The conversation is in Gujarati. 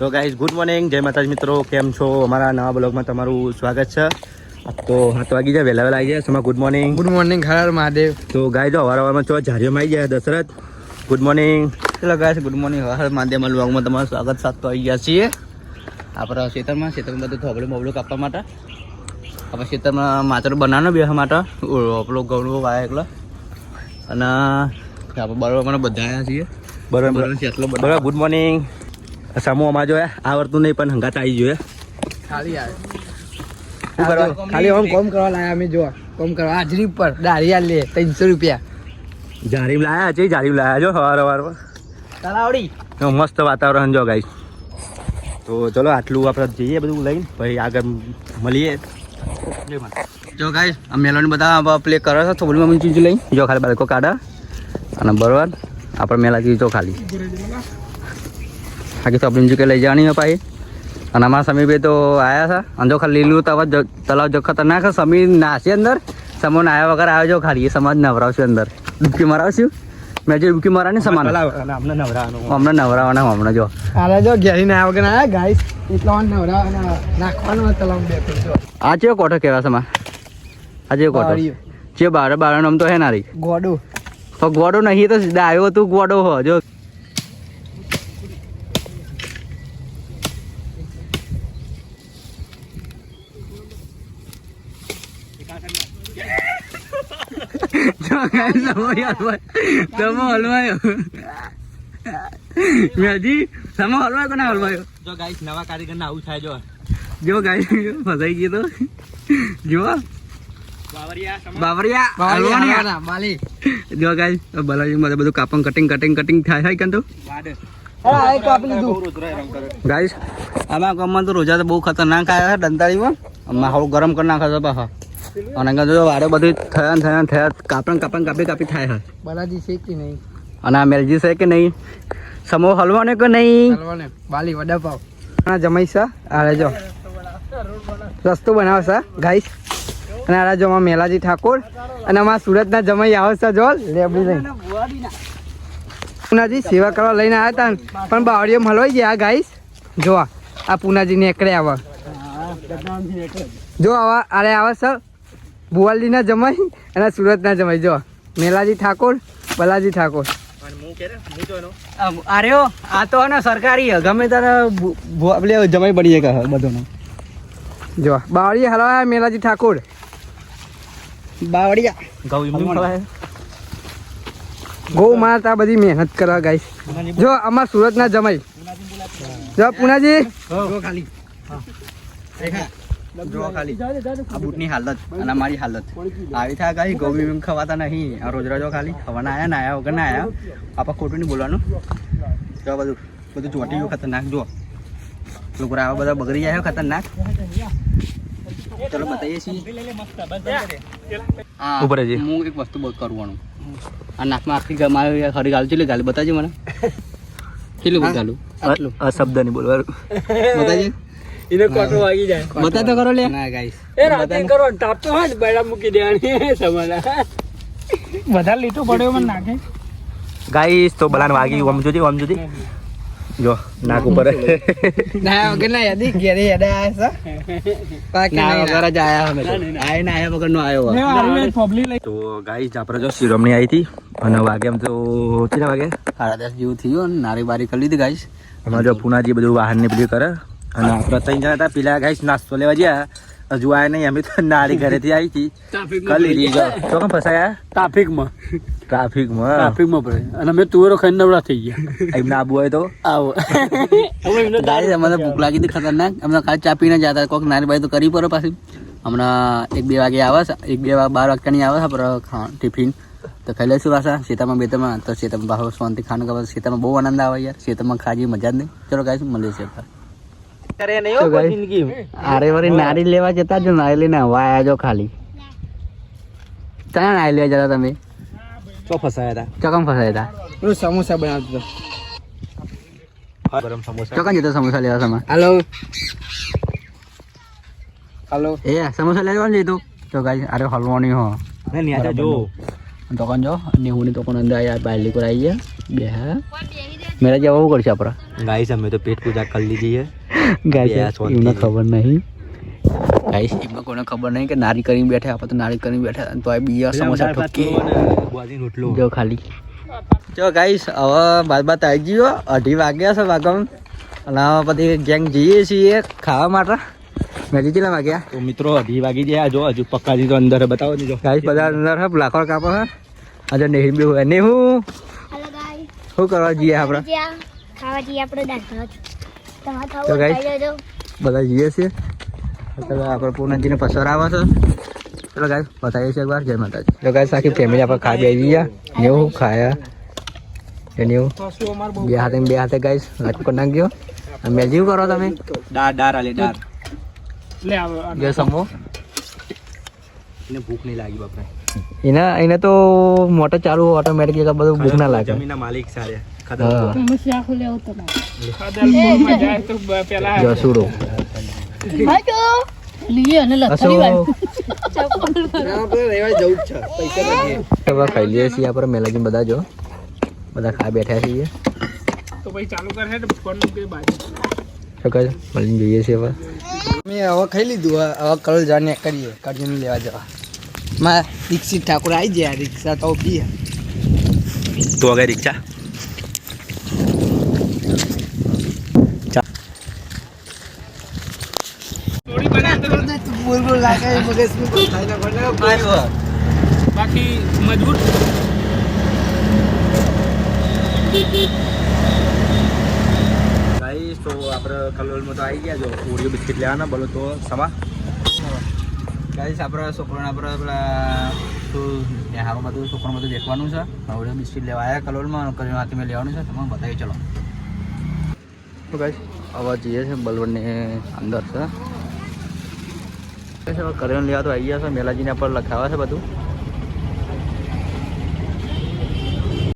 તો ગાઈઝ ગુડ મોર્નિંગ, જય માતાજી મિત્રો, કેમ છો? અમારા નવા બ્લોગમાં તમારું સ્વાગત છે. તો 7 વાગી જાય, વહેલા આવી જાય. સમા ગુડ મોર્નિંગ. હર મહાદેવ. તો ગાઈઝ અવારવારમાં ચો ઝારીઓમાં આવી ગયા દશરથ. Good morning. ચલો guys good morning, Har Mahadev બ્લોગમાં તમારું સ્વાગત. 7 તો આવી ગયા છીએ આપણા ખેતરમાં બધું થોબલું બોબલું કાપવા માટે. આપણે ખેતરમાં માત્ર બનાવવાનો બેસવા માટે આપણો ઘઉં વાય એકલો અને આપણે બરોબર મને બધા આવ્યા છીએ. બરાબર ગુડ મોર્નિંગ. સામુ અમાર જો આવડતું નહીં પણ હંગાત આવી જોઈએ. ખાલી આવે શું કરવા? ખાલી આમ કોમ કરવા લાયા અમે. જો કોમ કરવા હાજરી પર દારિયા લે 300 રૂપિયા. જારીમ લાયા છે, જારીમ લાયા જો સવારમાં. તલાવડી મસ્ત વાતાવરણ જો ગાઈસ. તો ચલો આટલું આપણે જઈએ બધું લઈને, પછી આગળ મળીએ. જો ગાઈસ આ મેલોની બધા પ્લે કરે છે થોડી મમ્મી ચીજ લઈ જો ખાલી બાળકો કાઢા અને બરોબર આપણે મેલા ચીજો ખાલી આખી તો આપણે કે લઈ જવાની પાછી. અને અમારા સમીરભાઈ તો આવ્યા છે અને જો ખાલી લીલું તલાવ જો ખતરનાક છે. સમીર નાસી અંદર, સમો નાયા વગર આવ્યો જો ખાલી એ સમાજ નવરાવશું અંદર ડૂબકી મરાવશું. મેં જે ડૂબકી મરાની સમાન અમને નવરાવાનું, અમને નવરાવાના હમણાં જો અરે જો ઘેરી નાયા વગર આવ્યા ગાઈસ એટલા નવરાવાના નાખવાનું તલાવ બે. આ ચેવો કોઠો કહેવા સમા? આ ચેવો કોઠો છે? બાર નામ તો હે નારી ગોડો. તો ગોડો નહીં તો સીધા આવ્યો તું ગોડો હો જો. જો ગાઈસ નવા કારીગર ને આવું થાય. જો ગાઈસ ફસાઈ ગયો તો જો બાવરિયા જો ગાઈસ બલાજી માં બધું કાપણ કટિંગ થાય છે કેમ તો ગાઈસ આમાં ગામમાં તો રોજા તો બહુ ખતરનાક આવ્યા છે. દંતાળીમાં માહોલ ગરમ કરી નાખે છે પાછા. અને જો વારે બધું થયા કાપી થાય છે. બલાજી છે કે નહીં અને આ મેલજી છે કે નહીં? સમો હલવાનો કે નહીં? બાલી વડાપાવ જમાઈ છે. અરે જો રસ્તો બનાવશે ગાઈસ. અને આ જો મેલાજી ઠાકોર અને અમારા સુરતના જમાઈ આવે છે જો લેબડી લઈને. પૂનાજી સેવા કરવા લઈને આવ્યા હતા પણ બાવળીઓ હલવાઈ ગયા ગાઈસ. જો આ પૂનાજી નીકળે આવે જો આવા અરે આવે સર ભુવાલીના જમાઈ અને સુરતના જમાઈ. જો મેલાજી ઠાકોર, બલાજી ઠાકોર. અરે આ તો ને સરકારી ગમે તારે જમાઈ પડી જાય બધોનો. જો બાવળી હલવાયા મેલાજી ઠાકોર બાવળિયા ગૌ માતા બધી મહેનત કરવા ગાઈસ. જો અમાર સુરતના જમાઈ જો પૂનાજી જો ખાલી આ બૂટની હાલત અને અમારી હાલત આવી થાય ગાઈ. ગૌ ખવાતા નહીં આ રોજ રોજો ખાલી ખવાના આયા ના આયા વગર ના આયા. આપા ખોટું નહીં બોલવાનું. જો બધું ચોટી ગયું ખતરનાક. જો લોકો આવા બધા બગડી જાય ખતરનાક. ચલો બતાવીએ છીએ. હા ઉપર જ હું એક વસ્તુ બહુ કરવાનું. આ નાકમાં આખી મારી ખરી ગાલ છે ગાલી બતાવજે મને કેટલું ગાલું આટલું શબ્દ નહીં બોલવાનું બતાવજે. એને કોટો વાગી જાય બતા તો કરો લે. ના ગાઈસ એ રાતે કરો ટાપ તો હોય બૈડા મૂકી દેવાની સમાના બધા લીટો પડ્યો મને નાખે ગાઈસ. તો બલાન વાગી ઓમ જોજી જો નાક ઉપર ના વગર ના યાદી ઘેરે યાદ આયા છે પાકી ના વગર જ આયા અમે તો આય ના આયા વગર નો આયો. તો ગાઈસ આપણે જો શિરોમણી આવી હતી અને વાગે એમ તો કેટલા વાગે 10:30 જેવું થયું. નારી બારી કરી લીધી ગાઈસ. એમાં જો પૂનાજી બધું વાહન ને બધું કરે. અને આપણે 3 જણા હતા પેલા ગાઈસ નાસ્તો લેવા ગયા હજુ આયા નહીં. અમે તો નારી ઘરેથી આવી હતી કરી લીધી. તો કેમ ફસાયા? ટ્રાફિકમાં પડે અને અમે તુવેરો ખાઈને નવરા થઈ ગયા. એમને આબુ હોય તો આવો ગાઈસ. અમને ભૂખ લાગી હતી ખતરનાક. અમને ખાલી ચા પીને જતા કોઈક નારી બારી તો કરી પડે પાછી. હમણાં 1-2 વાગે આવે છે, 1-2 12 વાગ્યાની આવે છે આપણે ટિફિન તો ખાઈ લઈશું પાછા શેતામાં બેતામાં. તો શેતામાં બહાર શાંતિ ખાવાનું ખબર. શેતામાં બહુ આનંદ આવે યાર. શેતામાં ખાજી મજા જ નહીં. ચલો ગાઈસ મળીએ છીએ. અરે વરી નારી લેવા જતા જો નારી લઈને હવા આયા જો ખાલી. ત્યાં નારી લેવા જતા તમે તો ફસાયા હતા. ચોકમ ફસાયા હતા. સમોસા બનાવતો ગરમ સમોસા. ચોકન જતો સમોસા લેવા સમા. હાલો એ સમોસા લેવા જતો તો ગાઈસ. અરે હલવાની હો ને નિયા જો તો કોણ જો નેહુની તો કોણ અંદર આયા બાયલી પર આવી ગયા બે હા મેરા જેવા શું કરશે આપણા ગાઈસ અમે તો પેટ પૂજા કરી લીધી છે ગાઈસ એમને ખબર નહીં ગાઈસ એમને કોઈને ખબર નહીં કે નારી કરીને બેઠા આપણે તો નારી કરીને બેઠા તો આ બીજા સમોસા ઠોકી રોટલો જો ખાલી જો ગાઈસ હવે બાદ આવી ગયો 2:30 વાગ્યા છે વાગમ અને હવે પછી ગેંગ જઈએ છીએ ખાવા માટે મેલી કેટલા વાગ્યા તો મિત્રો 2:30 વાગી ગયા જો હજુ પક્કાજી તો અંદર બતાવો જો ગાઈસ બધા અંદર હે લાખો કાપો હે આજે નહીં બી હોય નહીં હું શું કરવા જઈએ આપણે ખાવા જઈએ આપણે દાળ ભાત તમારે તો ખાવું guys, ખાઈ લેજો બધા જઈએ છીએ ચાલો આપણે પૂનમજીને પસર આવે છે ચલો ગાય બતાવીએ છીએ એકવાર જય માતાજી તો ગાય આખી ફેમિલી આપણે ખાઈ બેસી ગયા નેવું ખાયા નેવું બે હાથે ગાઈસ લાઈક કરી નાખજો મેલ જેવું કરો તમે દાળ આલે દાળ જે સમો એને ભૂખ નહીં લાગી બાપરે એને તો મોટર ચાલુ ઓટોમેટિક બધું ભૂખ ના લાગે જમીનના માલિક સારે હા જો સુડો ખાઈ લઈએ છીએ આપણે મેલાજી બધા જો બધા ખાઈ બેઠા છીએ તો ભાઈ ચાલુ કરે તો ફોન મૂકી બાજુ મળીને જોઈએ છીએ હવે મેં હવે ખાઈ લીધું હવે કલ જાને કરીએ કાઢીને લેવા જવા માં દીક્ષિત ઠાકોર આવી ગયા રિક્ષા તો પી તો અગર રિક્ષા થોડી બને બોલ લાગે મગજ બાકી મજબૂત ગાઈસ તો આપણે કલોલમાં તો આવી ગયા જો ઓરિયો બિસ્કિટ લેવાના બોલો તો સમા ગાઈસ આપણા છોકરાને આપણે પેલા તો હારું બધું છોકરાને બધું દેખવાનું છે ઓરિયો બિસ્કિટ લેવા આવ્યા કલોલમાં કલોલમાંથી મેં લેવાનું છે તમને બતાવી ચલો તો ગાઈસ આવા જઈએ છે બલવડની અંદર છે કરેણ લેવા તો આવી ગયા છે મેલાજીને પર લખાવા છે બધું